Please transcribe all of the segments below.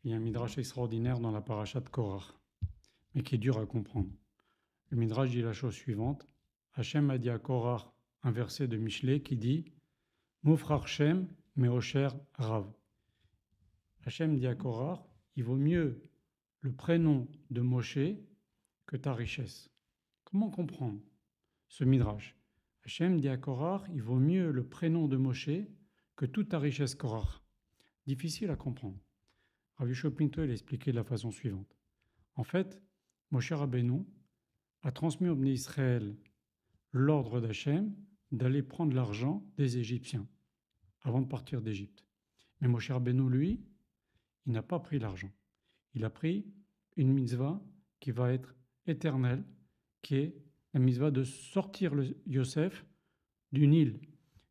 Il y a un midrash extraordinaire dans la paracha de Korach, mais qui est dur à comprendre. Le midrash dit la chose suivante. Hachem a dit à Korach un verset de Michelet qui dit Mofrar Shem Meosher Rav. Hachem dit à Korach, il vaut mieux le prénom de Moshe que ta richesse. Comment comprendre ce midrash? Hachem dit à Korach, il vaut mieux le prénom de Moshe que toute ta richesse Korach. Difficile à comprendre. Rav Yehoshua Pinto l'a expliqué de la façon suivante. En fait, Moshe Rabbeinu a transmis au Bnei Israël l'ordre d'Hachem d'aller prendre l'argent des Égyptiens avant de partir d'Égypte. Mais Moshe Rabbeinu, lui, il n'a pas pris l'argent. Il a pris une mitzvah qui va être éternelle, qui est la mitzvah de sortir le Yosef du Nil.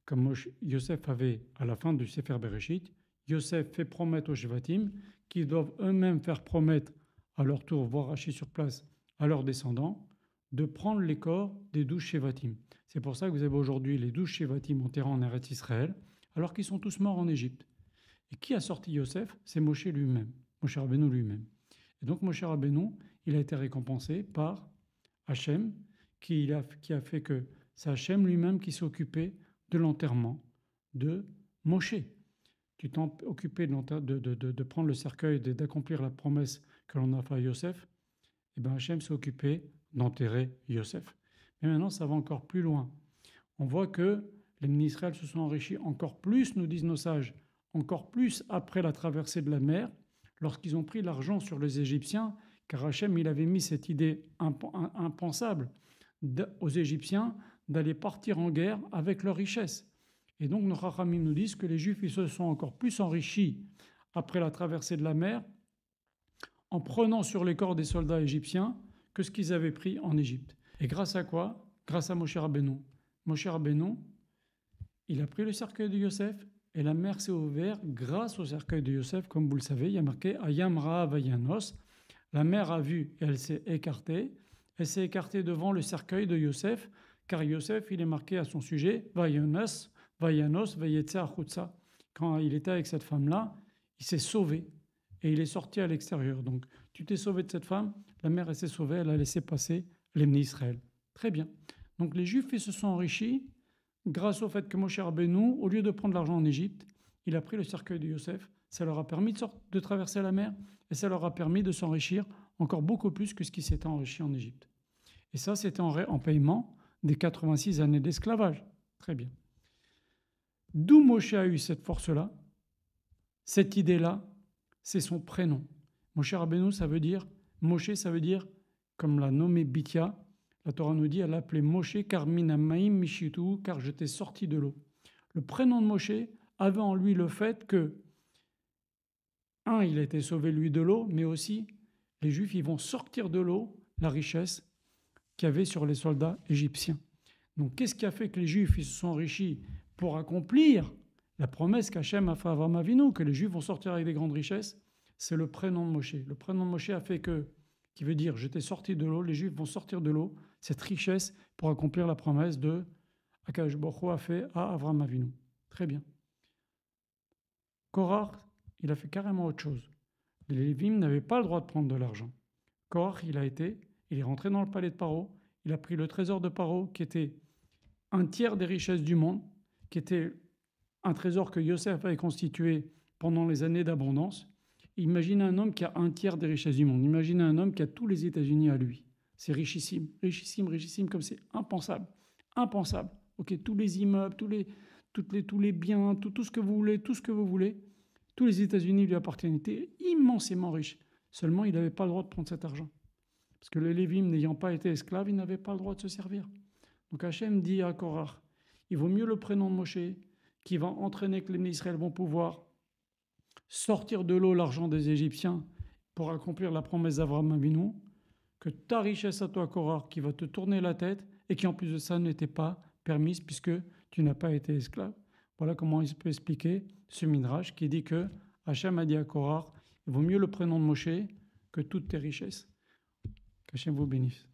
Comme Yosef avait à la fin du Sefer Bereshit, Yosef fait promettre aux Shvatim qu'ils doivent eux-mêmes faire promettre à leur tour, voire Rachi sur place, à leurs descendants, de prendre les corps des 12 Shevatim. C'est pour ça que vous avez aujourd'hui les 12 Shevatim enterrés en Eretz Israël, alors qu'ils sont tous morts en Égypte. Et qui a sorti Yosef? C'est Moshe lui-même, Moshe Rabbeinu lui-même. Et donc Moshe Rabbeinu, il a été récompensé par Hachem, qui a fait que c'est Hachem lui-même qui s'est occupé de l'enterrement de Moshe. Tu t'es occupé de prendre le cercueil, d'accomplir la promesse que l'on a faite à Yosef, et bien Hachem s'est occupé d'enterrer Yosef. Mais maintenant, ça va encore plus loin. On voit que les Israël se sont enrichis encore plus, nous disent nos sages, encore plus après la traversée de la mer, lorsqu'ils ont pris l'argent sur les Égyptiens, car Hachem, il avait mis cette idée impensable aux Égyptiens d'aller partir en guerre avec leurs richesses. Et donc nos Chachamim nous disent que les Juifs ils se sont encore plus enrichis après la traversée de la mer en prenant sur les corps des soldats égyptiens que ce qu'ils avaient pris en Égypte. Et grâce à quoi? Grâce à Moshe Rabbeinu. Moshe Rabbeinu, il a pris le cercueil de Yosef et la mer s'est ouverte grâce au cercueil de Yosef. Comme vous le savez, il y a marqué Ayam Ra'av Vayanos. La mer a vu et elle s'est écartée. Elle s'est écartée devant le cercueil de Yosef, car Yosef, il est marqué à son sujet Vayanos, Vayetze Achutza. Quand il était avec cette femme-là, il s'est sauvé et il est sorti à l'extérieur. Donc, tu t'es sauvé de cette femme, la mère elle s'est sauvée, elle a laissé passer les Bnei Israël. Très bien. Donc, les Juifs ils se sont enrichis grâce au fait que Moshe Rabbeinu, au lieu de prendre l'argent en Égypte, il a pris le cercueil de Yosef. Ça leur a permis de traverser la mer et ça leur a permis de s'enrichir encore beaucoup plus que ce qui s'était enrichi en Égypte. Et ça, c'était en paiement des 86 années d'esclavage. Très bien. D'où Moshe a eu cette force-là, cette idée-là, c'est son prénom. Moshe Rabbeinu, ça veut dire, Moshe, ça veut dire, comme l'a nommé Bithia, la Torah nous dit, elle l'a appelé Moshe car minamaim mishitu, car je t'ai sorti de l'eau. Le prénom de Moshe avait en lui le fait que, il a été sauvé lui de l'eau, mais aussi les Juifs, ils vont sortir de l'eau la richesse qu'il y avait sur les soldats égyptiens. Donc, qu'est-ce qui a fait que les Juifs ils se sont enrichis pour accomplir la promesse qu'Hachem a fait à Avraham Avinu, que les Juifs vont sortir avec des grandes richesses? C'est le prénom de Moshe. Le prénom de Moshe a fait que, qui veut dire je t'ai sorti de l'eau, les Juifs vont sortir de l'eau, cette richesse pour accomplir la promesse de Akadosh Baruch Hu a fait à Avraham Avinu. Très bien. Korach, il a fait carrément autre chose. Les Lévim n'avaient pas le droit de prendre de l'argent. Korach, il est rentré dans le palais de Paro, il a pris le trésor de Paro, qui était un tiers des richesses du monde, qui était un trésor que Yosef avait constitué pendant les années d'abondance. Imaginez un homme qui a un tiers des richesses du monde. Imaginez un homme qui a tous les États-Unis à lui. C'est richissime, richissime, richissime, comme c'est impensable. Impensable. Ok, tous les immeubles, tous les biens, tout ce que vous voulez, tout ce que vous voulez, tous les États-Unis lui appartiennent. Il était immensément riche. Seulement, il n'avait pas le droit de prendre cet argent. Parce que les Lévim, n'ayant pas été esclaves, ils n'avaient pas le droit de se servir. Donc Hachem dit à Korach, il vaut mieux le prénom de Moshe, qui va entraîner que les Bnei Israël vont pouvoir sortir de l'eau l'argent des Égyptiens pour accomplir la promesse d'Avraham Avinu, que ta richesse à toi, Korach, qui va te tourner la tête et qui en plus de ça n'était pas permise puisque tu n'as pas été esclave. Voilà comment il peut expliquer ce midrash qui dit que Hachem a dit à Korach, il vaut mieux le prénom de Moshe que toutes tes richesses. Qu'Hachem vous bénisse.